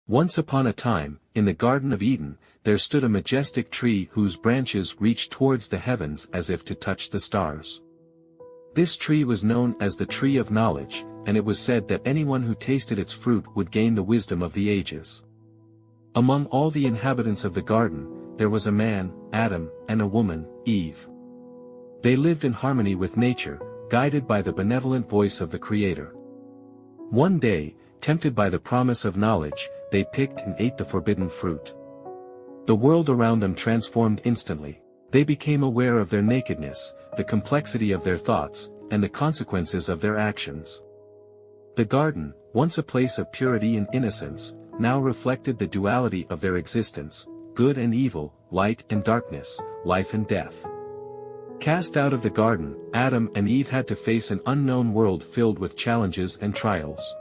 Once upon a time, in the Garden of Eden, there stood a majestic tree whose branches reached towards the heavens as if to touch the stars. This tree was known as the Tree of Knowledge, and it was said that anyone who tasted its fruit would gain the wisdom of the ages. Among all the inhabitants of the garden, there was a man, Adam, and a woman, Eve. They lived in harmony with nature, guided by the benevolent voice of the Creator. One day, tempted by the promise of knowledge, they picked and ate the forbidden fruit. The world around them transformed instantly. They became aware of their nakedness, the complexity of their thoughts, and the consequences of their actions. The garden, once a place of purity and innocence, now reflected the duality of their existence, good and evil, light and darkness, life and death. Cast out of the garden, Adam and Eve had to face an unknown world filled with challenges and trials.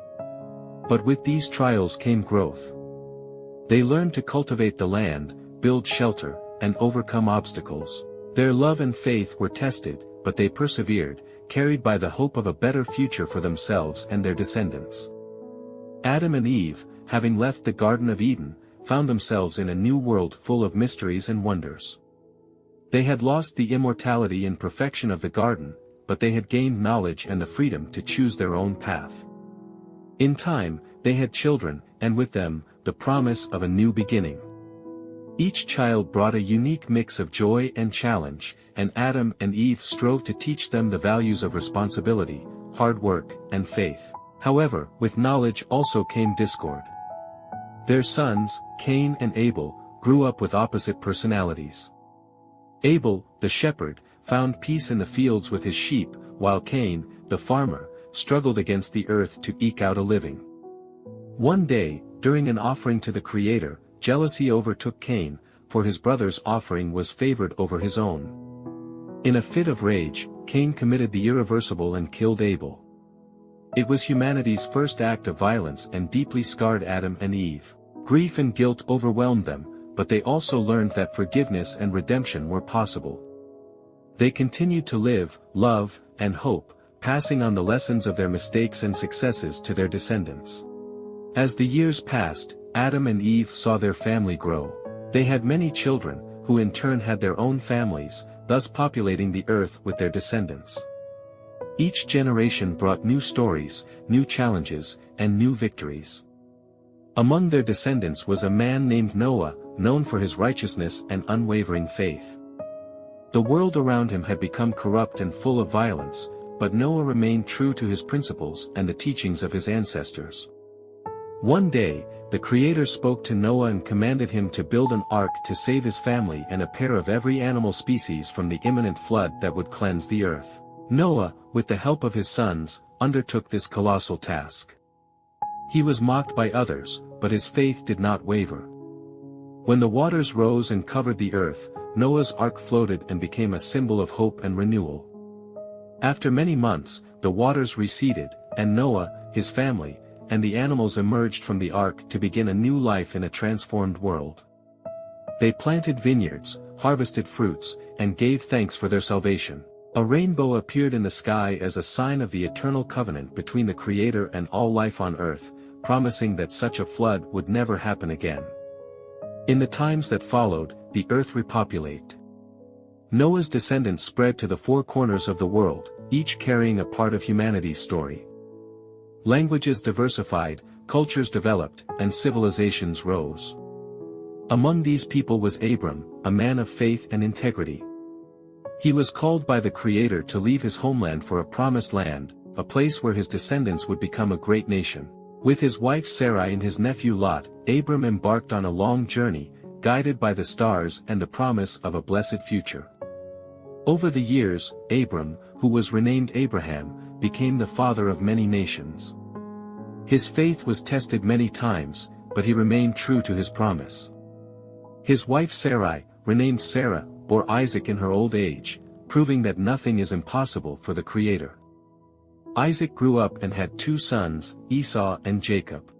But with these trials came growth. They learned to cultivate the land, build shelter, and overcome obstacles. Their love and faith were tested, but they persevered, carried by the hope of a better future for themselves and their descendants. Adam and Eve, having left the Garden of Eden, found themselves in a new world full of mysteries and wonders. They had lost the immortality and perfection of the garden, but they had gained knowledge and the freedom to choose their own path. In time, they had children, and with them, the promise of a new beginning. Each child brought a unique mix of joy and challenge, and Adam and Eve strove to teach them the values of responsibility, hard work, and faith. However, with knowledge also came discord. Their sons, Cain and Abel, grew up with opposite personalities. Abel, the shepherd, found peace in the fields with his sheep, while Cain, the farmer, struggled against the earth to eke out a living. One day, during an offering to the Creator, jealousy overtook Cain, for his brother's offering was favored over his own. In a fit of rage, Cain committed the irreversible and killed Abel. It was humanity's first act of violence and deeply scarred Adam and Eve. Grief and guilt overwhelmed them, but they also learned that forgiveness and redemption were possible. They continued to live, love, and hope, passing on the lessons of their mistakes and successes to their descendants. As the years passed, Adam and Eve saw their family grow. They had many children, who in turn had their own families, thus populating the earth with their descendants. Each generation brought new stories, new challenges, and new victories. Among their descendants was a man named Noah, known for his righteousness and unwavering faith. The world around him had become corrupt and full of violence, but Noah remained true to his principles and the teachings of his ancestors. One day, the Creator spoke to Noah and commanded him to build an ark to save his family and a pair of every animal species from the imminent flood that would cleanse the earth. Noah, with the help of his sons, undertook this colossal task. He was mocked by others, but his faith did not waver. When the waters rose and covered the earth, Noah's ark floated and became a symbol of hope and renewal. After many months, the waters receded, and Noah, his family, and the animals emerged from the ark to begin a new life in a transformed world. They planted vineyards, harvested fruits, and gave thanks for their salvation. A rainbow appeared in the sky as a sign of the eternal covenant between the Creator and all life on earth, promising that such a flood would never happen again. In the times that followed, the earth repopulated. Noah's descendants spread to the four corners of the world, each carrying a part of humanity's story. Languages diversified, cultures developed, and civilizations rose. Among these people was Abram, a man of faith and integrity. He was called by the Creator to leave his homeland for a promised land, a place where his descendants would become a great nation. With his wife Sarai and his nephew Lot, Abram embarked on a long journey, guided by the stars and the promise of a blessed future. Over the years, Abram, who was renamed Abraham, became the father of many nations. His faith was tested many times, but he remained true to his promise. His wife Sarai, renamed Sarah, bore Isaac in her old age, proving that nothing is impossible for the Creator. Isaac grew up and had two sons, Esau and Jacob.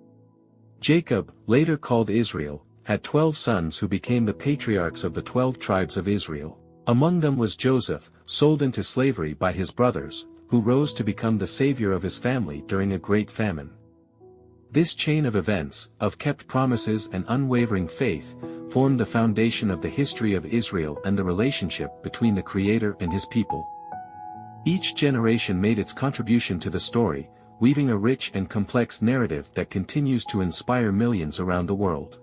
Jacob, later called Israel, had 12 sons who became the patriarchs of the 12 tribes of Israel. Among them was Joseph, sold into slavery by his brothers, who rose to become the savior of his family during a great famine. This chain of events, of kept promises and unwavering faith, formed the foundation of the history of Israel and the relationship between the Creator and his people. Each generation made its contribution to the story, weaving a rich and complex narrative that continues to inspire millions around the world.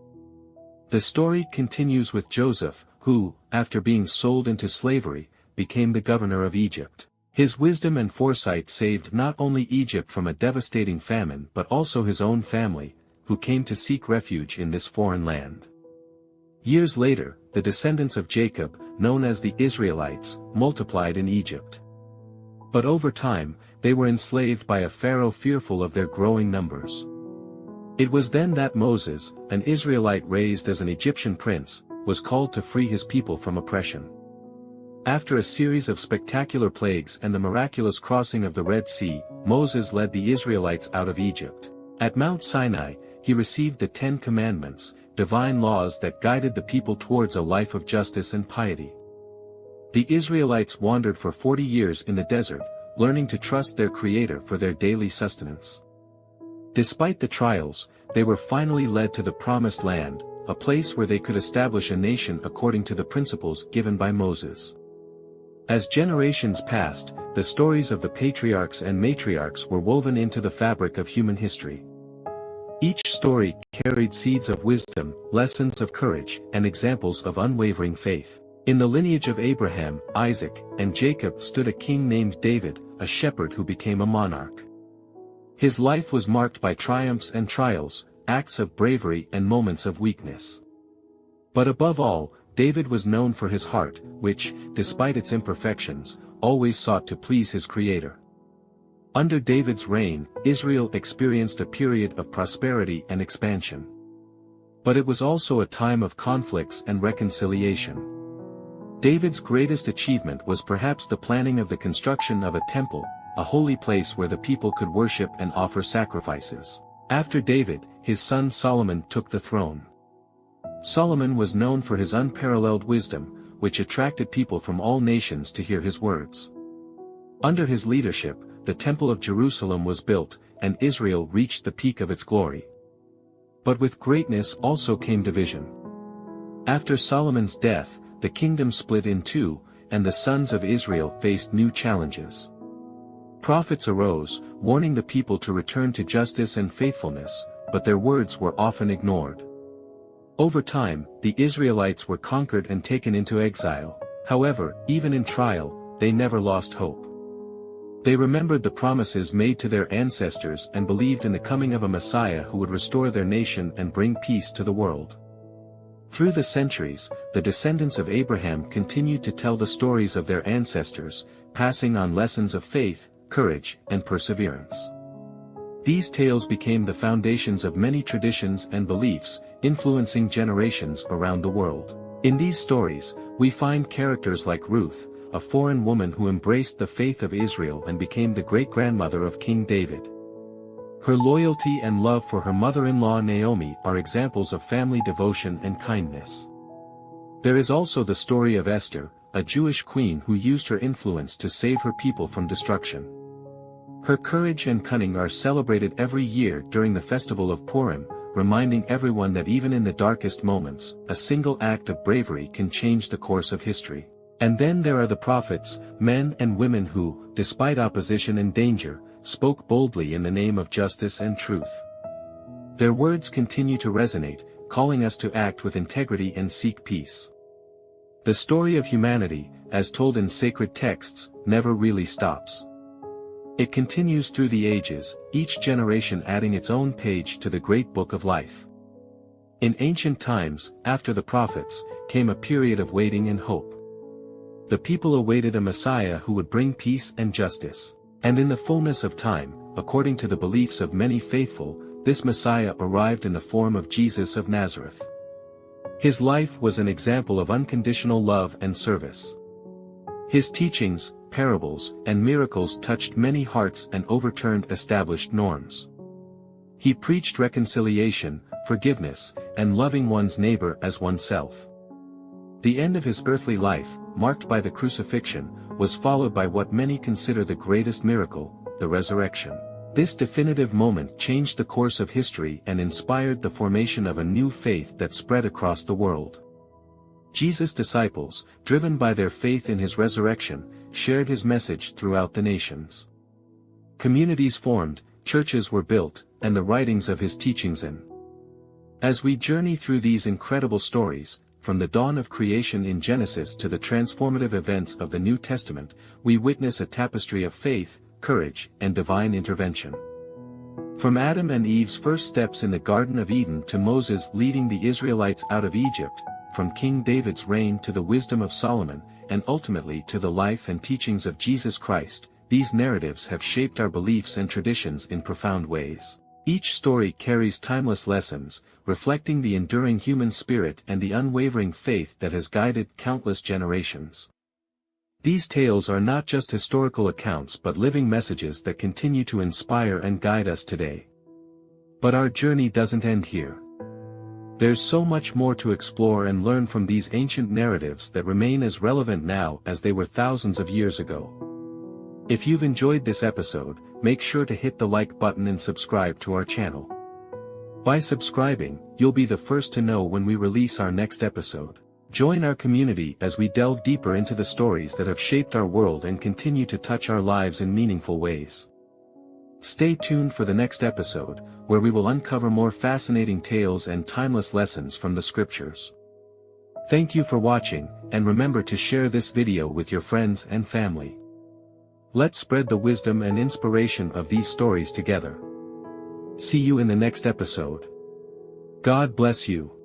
The story continues with Joseph, who, after being sold into slavery, became the governor of Egypt. His wisdom and foresight saved not only Egypt from a devastating famine but also his own family, who came to seek refuge in this foreign land. Years later, the descendants of Jacob, known as the Israelites, multiplied in Egypt. But over time, they were enslaved by a Pharaoh fearful of their growing numbers. It was then that Moses, an Israelite raised as an Egyptian prince, was called to free his people from oppression. After a series of spectacular plagues and the miraculous crossing of the Red Sea, Moses led the Israelites out of Egypt. At Mount Sinai, he received the 10 Commandments, divine laws that guided the people towards a life of justice and piety. The Israelites wandered for 40 years in the desert, learning to trust their Creator for their daily sustenance. Despite the trials, they were finally led to the Promised Land, a place where they could establish a nation according to the principles given by Moses. As generations passed, the stories of the patriarchs and matriarchs were woven into the fabric of human history. Each story carried seeds of wisdom, lessons of courage, and examples of unwavering faith. In the lineage of Abraham, Isaac, and Jacob stood a king named David, a shepherd who became a monarch. His life was marked by triumphs and trials, acts of bravery and moments of weakness. But above all, David was known for his heart, which, despite its imperfections, always sought to please his Creator. Under David's reign, Israel experienced a period of prosperity and expansion. But it was also a time of conflicts and reconciliation. David's greatest achievement was perhaps the planning of the construction of a temple, a holy place where the people could worship and offer sacrifices. After David, his son Solomon took the throne. Solomon was known for his unparalleled wisdom, which attracted people from all nations to hear his words. Under his leadership, the Temple of Jerusalem was built, and Israel reached the peak of its glory. But with greatness also came division. After Solomon's death, the kingdom split in two, and the sons of Israel faced new challenges. Prophets arose, warning the people to return to justice and faithfulness, but their words were often ignored. Over time, the Israelites were conquered and taken into exile. However, even in trial, they never lost hope. They remembered the promises made to their ancestors and believed in the coming of a Messiah who would restore their nation and bring peace to the world. Through the centuries, the descendants of Abraham continued to tell the stories of their ancestors, passing on lessons of faith, courage, and perseverance. These tales became the foundations of many traditions and beliefs, influencing generations around the world. In these stories, we find characters like Ruth, a foreign woman who embraced the faith of Israel and became the great-grandmother of King David. Her loyalty and love for her mother-in-law Naomi are examples of family devotion and kindness. There is also the story of Esther, a Jewish queen who used her influence to save her people from destruction. Her courage and cunning are celebrated every year during the festival of Purim, reminding everyone that even in the darkest moments, a single act of bravery can change the course of history. And then there are the prophets, men and women who, despite opposition and danger, spoke boldly in the name of justice and truth. Their words continue to resonate, calling us to act with integrity and seek peace. The story of humanity, as told in sacred texts, never really stops. It continues through the ages, each generation adding its own page to the great book of life. In ancient times, after the prophets, came a period of waiting and hope. The people awaited a Messiah who would bring peace and justice. And in the fullness of time, according to the beliefs of many faithful, this Messiah arrived in the form of Jesus of Nazareth. His life was an example of unconditional love and service. His teachings, parables, and miracles touched many hearts and overturned established norms. He preached reconciliation, forgiveness, and loving one's neighbor as oneself. The end of his earthly life, marked by the crucifixion, was followed by what many consider the greatest miracle, the resurrection. This definitive moment changed the course of history and inspired the formation of a new faith that spread across the world. Jesus' disciples, driven by their faith in his resurrection, shared his message throughout the nations. Communities formed, churches were built, and the writings of his teachings in. As we journey through these incredible stories, from the dawn of creation in Genesis to the transformative events of the New Testament, we witness a tapestry of faith, courage, and divine intervention. From Adam and Eve's first steps in the Garden of Eden to Moses leading the Israelites out of Egypt, from King David's reign to the wisdom of Solomon, and ultimately to the life and teachings of Jesus Christ, these narratives have shaped our beliefs and traditions in profound ways. Each story carries timeless lessons, reflecting the enduring human spirit and the unwavering faith that has guided countless generations. These tales are not just historical accounts but living messages that continue to inspire and guide us today. But our journey doesn't end here. There's so much more to explore and learn from these ancient narratives that remain as relevant now as they were thousands of years ago. If you've enjoyed this episode, make sure to hit the like button and subscribe to our channel. By subscribing, you'll be the first to know when we release our next episode. Join our community as we delve deeper into the stories that have shaped our world and continue to touch our lives in meaningful ways. Stay tuned for the next episode, where we will uncover more fascinating tales and timeless lessons from the scriptures. Thank you for watching, and remember to share this video with your friends and family. Let's spread the wisdom and inspiration of these stories together. See you in the next episode. God bless you.